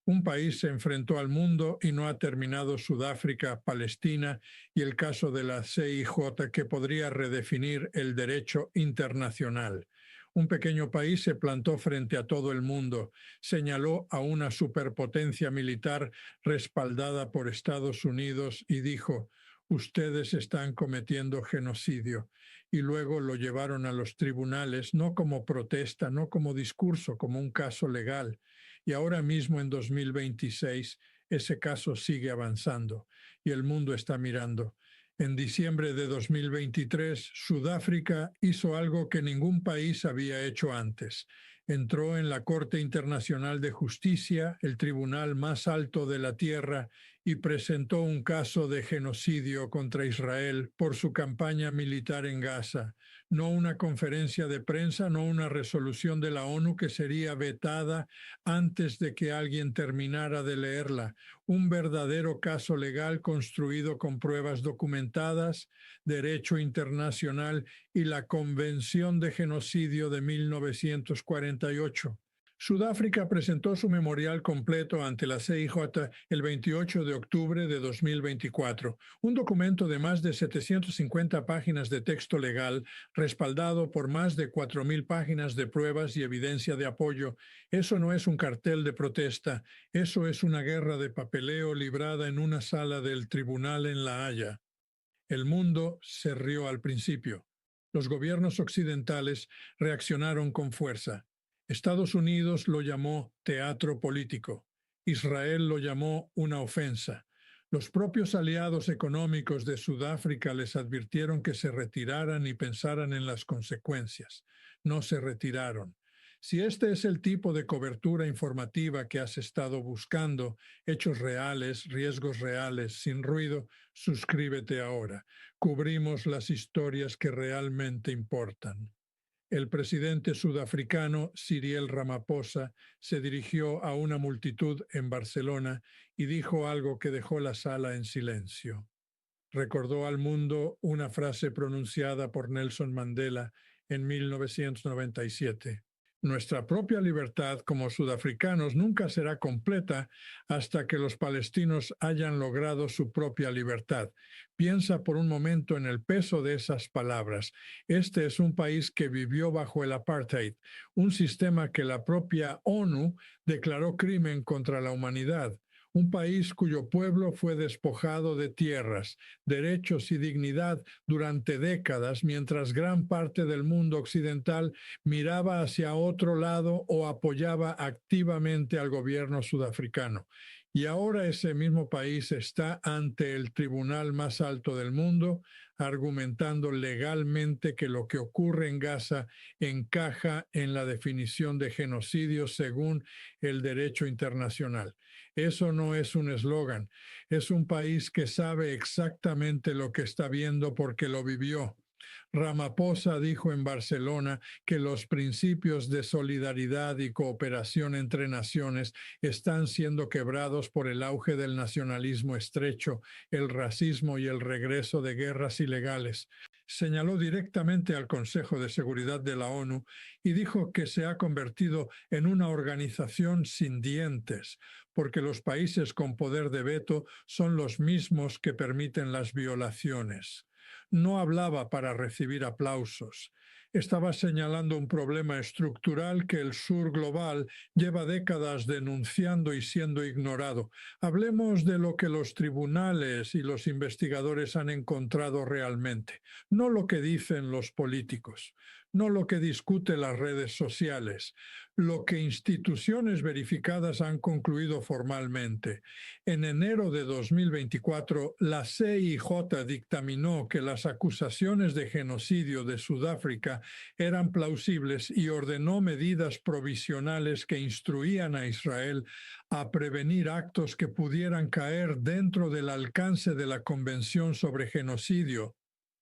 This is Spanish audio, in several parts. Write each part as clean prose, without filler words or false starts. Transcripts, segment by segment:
Un país se enfrentó al mundo y no ha terminado Sudáfrica, Palestina y el caso de la CIJ que podría redefinir el derecho internacional. Un pequeño país se plantó frente a todo el mundo, señaló a una superpotencia militar respaldada por Estados Unidos y dijo: ustedes están cometiendo genocidio. Y luego lo llevaron a los tribunales, no como protesta, no como discurso, como un caso legal. Y ahora mismo, en 2026, ese caso sigue avanzando y el mundo está mirando. En diciembre de 2023, Sudáfrica hizo algo que ningún país había hecho antes. Entró en la Corte Internacional de Justicia, el tribunal más alto de la tierra, y presentó un caso de genocidio contra Israel por su campaña militar en Gaza. No una conferencia de prensa, no una resolución de la ONU que sería vetada antes de que alguien terminara de leerla. Un verdadero caso legal construido con pruebas documentadas, derecho internacional y la Convención de Genocidio de 1948. Sudáfrica presentó su memorial completo ante la CIJ el 28 de octubre de 2024, un documento de más de 750 páginas de texto legal, respaldado por más de 4.000 páginas de pruebas y evidencia de apoyo. Eso no es un cartel de protesta, eso es una guerra de papeleo librada en una sala del tribunal en La Haya. El mundo se rió al principio. Los gobiernos occidentales reaccionaron con fuerza. Estados Unidos lo llamó teatro político. Israel lo llamó una ofensa. Los propios aliados económicos de Sudáfrica les advirtieron que se retiraran y pensaran en las consecuencias. No se retiraron. Si este es el tipo de cobertura informativa que has estado buscando, hechos reales, riesgos reales, sin ruido, suscríbete ahora. Cubrimos las historias que realmente importan. El presidente sudafricano Cyril Ramaphosa se dirigió a una multitud en Barcelona y dijo algo que dejó la sala en silencio. Recordó al mundo una frase pronunciada por Nelson Mandela en 1997. Nuestra propia libertad como sudafricanos nunca será completa hasta que los palestinos hayan logrado su propia libertad. Piensa por un momento en el peso de esas palabras. Este es un país que vivió bajo el apartheid, un sistema que la propia ONU declaró crimen contra la humanidad. Un país cuyo pueblo fue despojado de tierras, derechos y dignidad durante décadas, mientras gran parte del mundo occidental miraba hacia otro lado o apoyaba activamente al gobierno sudafricano. Y ahora ese mismo país está ante el tribunal más alto del mundo, argumentando legalmente que lo que ocurre en Gaza encaja en la definición de genocidio según el derecho internacional. Eso no es un eslogan, es un país que sabe exactamente lo que está viendo porque lo vivió. Ramaphosa dijo en Barcelona que los principios de solidaridad y cooperación entre naciones están siendo quebrados por el auge del nacionalismo estrecho, el racismo y el regreso de guerras ilegales. Señaló directamente al Consejo de Seguridad de la ONU y dijo que se ha convertido en una organización sin dientes, porque los países con poder de veto son los mismos que permiten las violaciones. No hablaba para recibir aplausos. Estaba señalando un problema estructural que el sur global lleva décadas denunciando y siendo ignorado. Hablemos de lo que los tribunales y los investigadores han encontrado realmente, no lo que dicen los políticos, no lo que discuten las redes sociales, lo que instituciones verificadas han concluido formalmente. En enero de 2024, la CIJ dictaminó que las acusaciones de genocidio de Sudáfrica eran plausibles y ordenó medidas provisionales que instruían a Israel a prevenir actos que pudieran caer dentro del alcance de la Convención sobre Genocidio,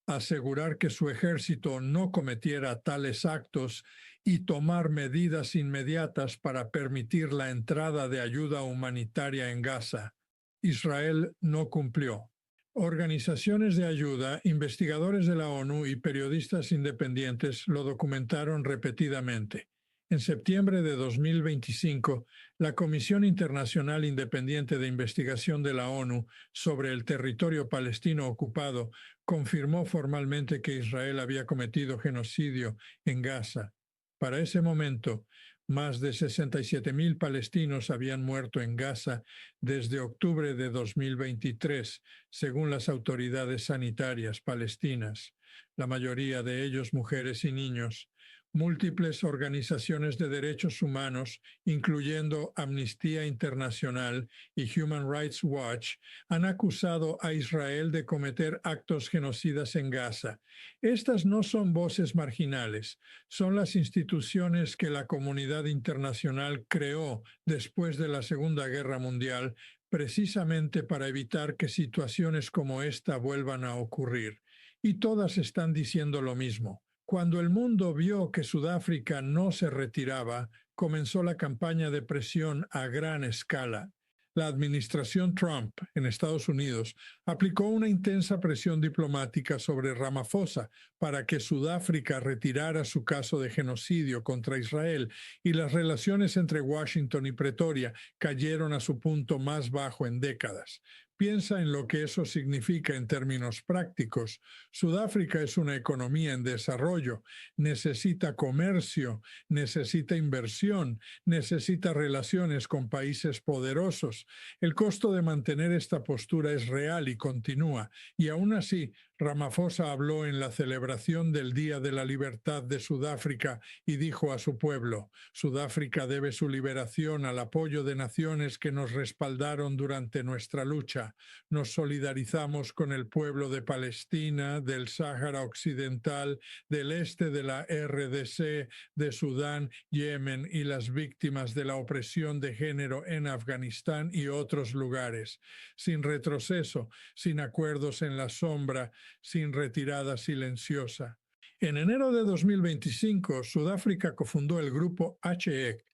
asegurar que su ejército no cometiera tales actos y tomar medidas inmediatas para permitir la entrada de ayuda humanitaria en Gaza. Israel no cumplió. Organizaciones de ayuda, investigadores de la ONU y periodistas independientes lo documentaron repetidamente. En septiembre de 2025, la Comisión Internacional Independiente de Investigación de la ONU sobre el territorio palestino ocupado confirmó formalmente que Israel había cometido genocidio en Gaza. Para ese momento, más de 67.000 palestinos habían muerto en Gaza desde octubre de 2023, según las autoridades sanitarias palestinas, la mayoría de ellos mujeres y niños. Múltiples organizaciones de derechos humanos, incluyendo Amnistía Internacional y Human Rights Watch, han acusado a Israel de cometer actos genocidas en Gaza. Estas no son voces marginales, son las instituciones que la comunidad internacional creó después de la Segunda Guerra Mundial precisamente para evitar que situaciones como esta vuelvan a ocurrir. Y todas están diciendo lo mismo. Cuando el mundo vio que Sudáfrica no se retiraba, comenzó la campaña de presión a gran escala. La administración Trump en Estados Unidos aplicó una intensa presión diplomática sobre Ramaphosa para que Sudáfrica retirara su caso de genocidio contra Israel, y las relaciones entre Washington y Pretoria cayeron a su punto más bajo en décadas. Piensa en lo que eso significa en términos prácticos. Sudáfrica es una economía en desarrollo, necesita comercio, necesita inversión, necesita relaciones con países poderosos. El costo de mantener esta postura es real y continúa, y aún así, Ramaphosa habló en la celebración del Día de la Libertad de Sudáfrica y dijo a su pueblo: Sudáfrica debe su liberación al apoyo de naciones que nos respaldaron durante nuestra lucha. Nos solidarizamos con el pueblo de Palestina, del Sáhara Occidental, del este de la RDC, de Sudán, Yemen y las víctimas de la opresión de género en Afganistán y otros lugares. Sin retroceso, sin acuerdos en la sombra, sin retirada silenciosa. En enero de 2025, Sudáfrica cofundó el grupo HEC,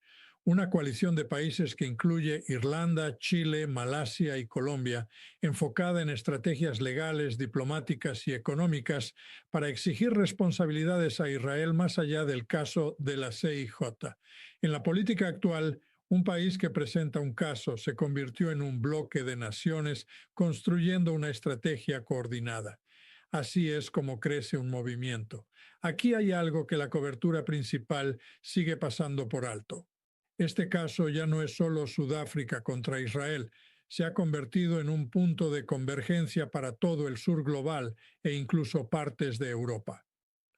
una coalición de países que incluye Irlanda, Chile, Malasia y Colombia, enfocada en estrategias legales, diplomáticas y económicas para exigir responsabilidades a Israel más allá del caso de la CIJ. En la política actual, un país que presenta un caso se convirtió en un bloque de naciones construyendo una estrategia coordinada. Así es como crece un movimiento. Aquí hay algo que la cobertura principal sigue pasando por alto. Este caso ya no es solo Sudáfrica contra Israel, se ha convertido en un punto de convergencia para todo el sur global e incluso partes de Europa.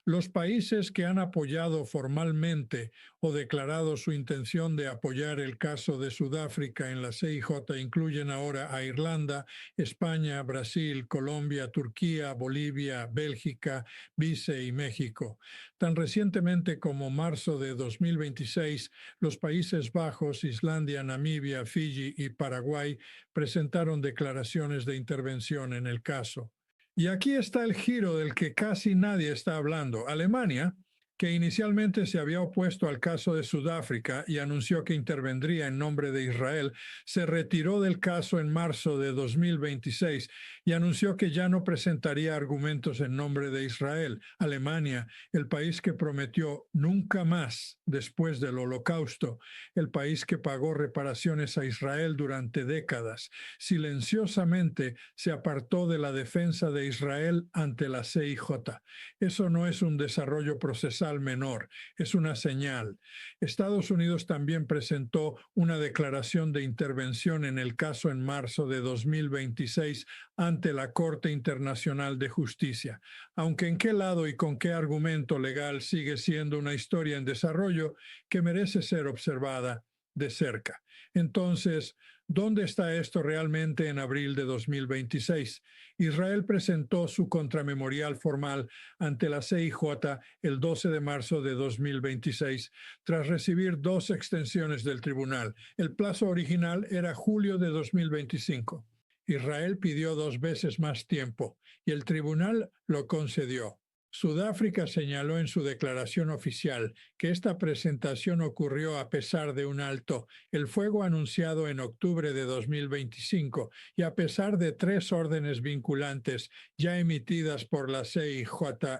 Los países que han apoyado formalmente o declarado su intención de apoyar el caso de Sudáfrica en la CIJ incluyen ahora a Irlanda, España, Brasil, Colombia, Turquía, Bolivia, Bélgica, Belice y México. Tan recientemente como marzo de 2026, los Países Bajos, Islandia, Namibia, Fiji y Paraguay presentaron declaraciones de intervención en el caso. Y aquí está el giro del que casi nadie está hablando. Alemania, que inicialmente se había opuesto al caso de Sudáfrica y anunció que intervendría en nombre de Israel, se retiró del caso en marzo de 2026 y anunció que ya no presentaría argumentos en nombre de Israel. Alemania, el país que prometió nunca más después del Holocausto, el país que pagó reparaciones a Israel durante décadas, silenciosamente se apartó de la defensa de Israel ante la CIJ. Eso no es un desarrollo procesal menor, es una señal. Estados Unidos también presentó una declaración de intervención en el caso en marzo de 2026 ante la Corte Internacional de Justicia. Aunque en qué lado y con qué argumento legal sigue siendo una historia en desarrollo que merece ser observada de cerca. Entonces, ¿dónde está esto realmente en abril de 2026? Israel presentó su contramemorial formal ante la CIJ el 12 de marzo de 2026, tras recibir 2 extensiones del tribunal. El plazo original era julio de 2025. Israel pidió 2 veces más tiempo y el tribunal lo concedió. Sudáfrica señaló en su declaración oficial que esta presentación ocurrió a pesar de un alto el fuego anunciado en octubre de 2025 y a pesar de 3 órdenes vinculantes ya emitidas por la CIJ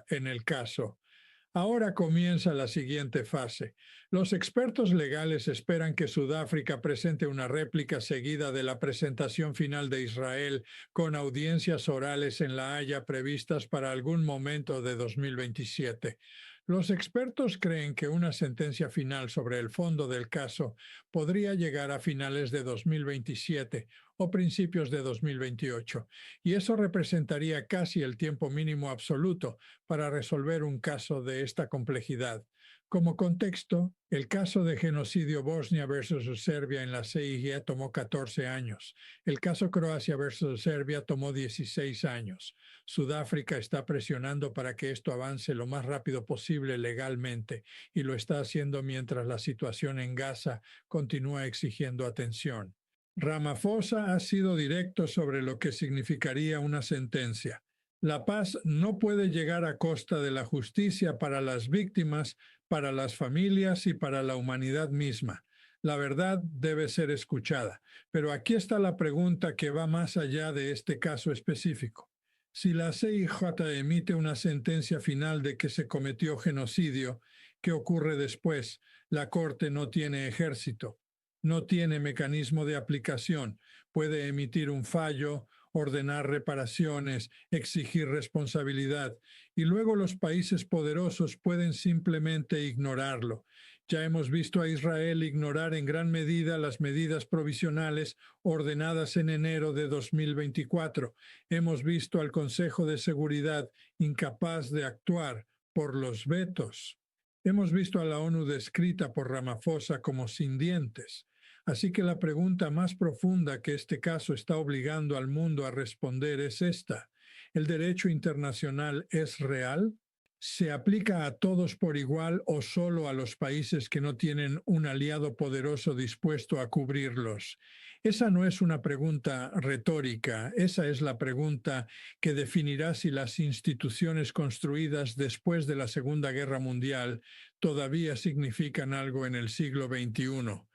en el caso. Ahora comienza la siguiente fase. Los expertos legales esperan que Sudáfrica presente una réplica seguida de la presentación final de Israel con audiencias orales en La Haya previstas para algún momento de 2027. Los expertos creen que una sentencia final sobre el fondo del caso podría llegar a finales de 2027 o principios de 2028, y eso representaría casi el tiempo mínimo absoluto para resolver un caso de esta complejidad. Como contexto, el caso de genocidio Bosnia versus Serbia en la CIG tomó 14 años. El caso Croacia versus Serbia tomó 16 años. Sudáfrica está presionando para que esto avance lo más rápido posible legalmente y lo está haciendo mientras la situación en Gaza continúa exigiendo atención. Ramaphosa ha sido directo sobre lo que significaría una sentencia. La paz no puede llegar a costa de la justicia para las víctimas, para las familias y para la humanidad misma. La verdad debe ser escuchada. Pero aquí está la pregunta que va más allá de este caso específico. Si la CIJ emite una sentencia final de que se cometió genocidio, ¿qué ocurre después? La Corte no tiene ejército, no tiene mecanismo de aplicación, puede emitir un fallo, ordenar reparaciones, exigir responsabilidad, y luego los países poderosos pueden simplemente ignorarlo. Ya hemos visto a Israel ignorar en gran medida las medidas provisionales ordenadas en enero de 2024. Hemos visto al Consejo de Seguridad incapaz de actuar por los vetos. Hemos visto a la ONU descrita por Ramaphosa como sin dientes. Así que la pregunta más profunda que este caso está obligando al mundo a responder es esta. ¿El derecho internacional es real? ¿Se aplica a todos por igual o solo a los países que no tienen un aliado poderoso dispuesto a cubrirlos? Esa no es una pregunta retórica, esa es la pregunta que definirá si las instituciones construidas después de la Segunda Guerra Mundial todavía significan algo en el siglo XXI.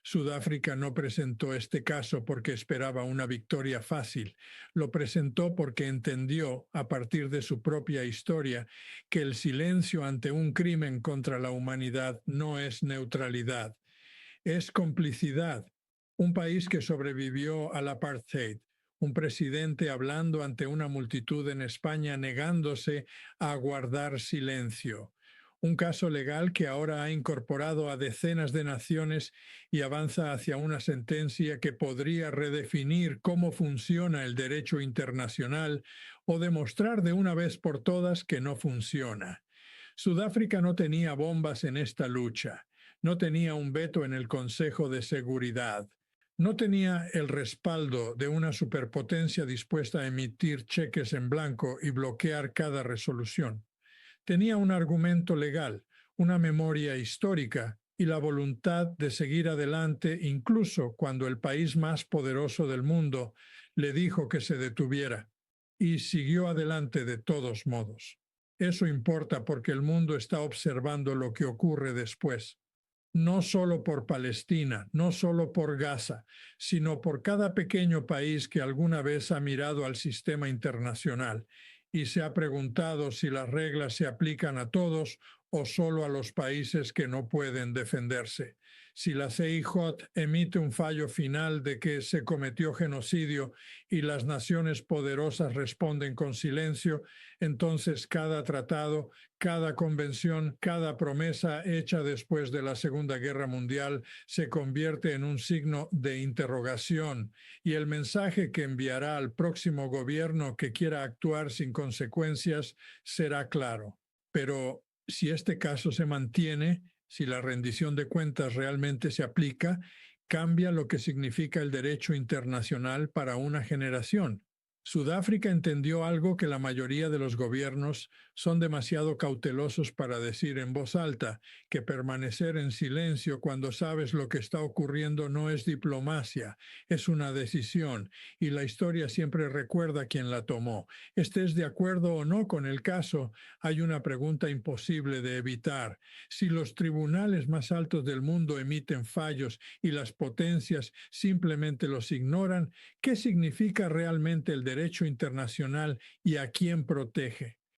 Sudáfrica no presentó este caso porque esperaba una victoria fácil. Lo presentó porque entendió, a partir de su propia historia, que el silencio ante un crimen contra la humanidad no es neutralidad, es complicidad. Un país que sobrevivió al apartheid, un presidente hablando ante una multitud en España negándose a guardar silencio. Un caso legal que ahora ha incorporado a decenas de naciones y avanza hacia una sentencia que podría redefinir cómo funciona el derecho internacional o demostrar de una vez por todas que no funciona. Sudáfrica no tenía bombas en esta lucha, no tenía un veto en el Consejo de Seguridad, no tenía el respaldo de una superpotencia dispuesta a emitir cheques en blanco y bloquear cada resolución. Tenía un argumento legal, una memoria histórica y la voluntad de seguir adelante incluso cuando el país más poderoso del mundo le dijo que se detuviera, y siguió adelante de todos modos. Eso importa porque el mundo está observando lo que ocurre después. No solo por Palestina, no solo por Gaza, sino por cada pequeño país que alguna vez ha mirado al sistema internacional y se ha preguntado si las reglas se aplican a todos o solo a los países que no pueden defenderse. Si la CIJ emite un fallo final de que se cometió genocidio y las naciones poderosas responden con silencio, entonces cada tratado, cada convención, cada promesa hecha después de la Segunda Guerra Mundial se convierte en un signo de interrogación, y el mensaje que enviará al próximo gobierno que quiera actuar sin consecuencias será claro. Pero si este caso se mantiene, si la rendición de cuentas realmente se aplica, cambia lo que significa el derecho internacional para una generación. Sudáfrica entendió algo que la mayoría de los gobiernos son demasiado cautelosos para decir en voz alta, que permanecer en silencio cuando sabes lo que está ocurriendo no es diplomacia, es una decisión, y la historia siempre recuerda quién la tomó. Estés de acuerdo o no con el caso, hay una pregunta imposible de evitar. Si los tribunales más altos del mundo emiten fallos y las potencias simplemente los ignoran, ¿qué significa realmente el derecho internacional y a quién protege?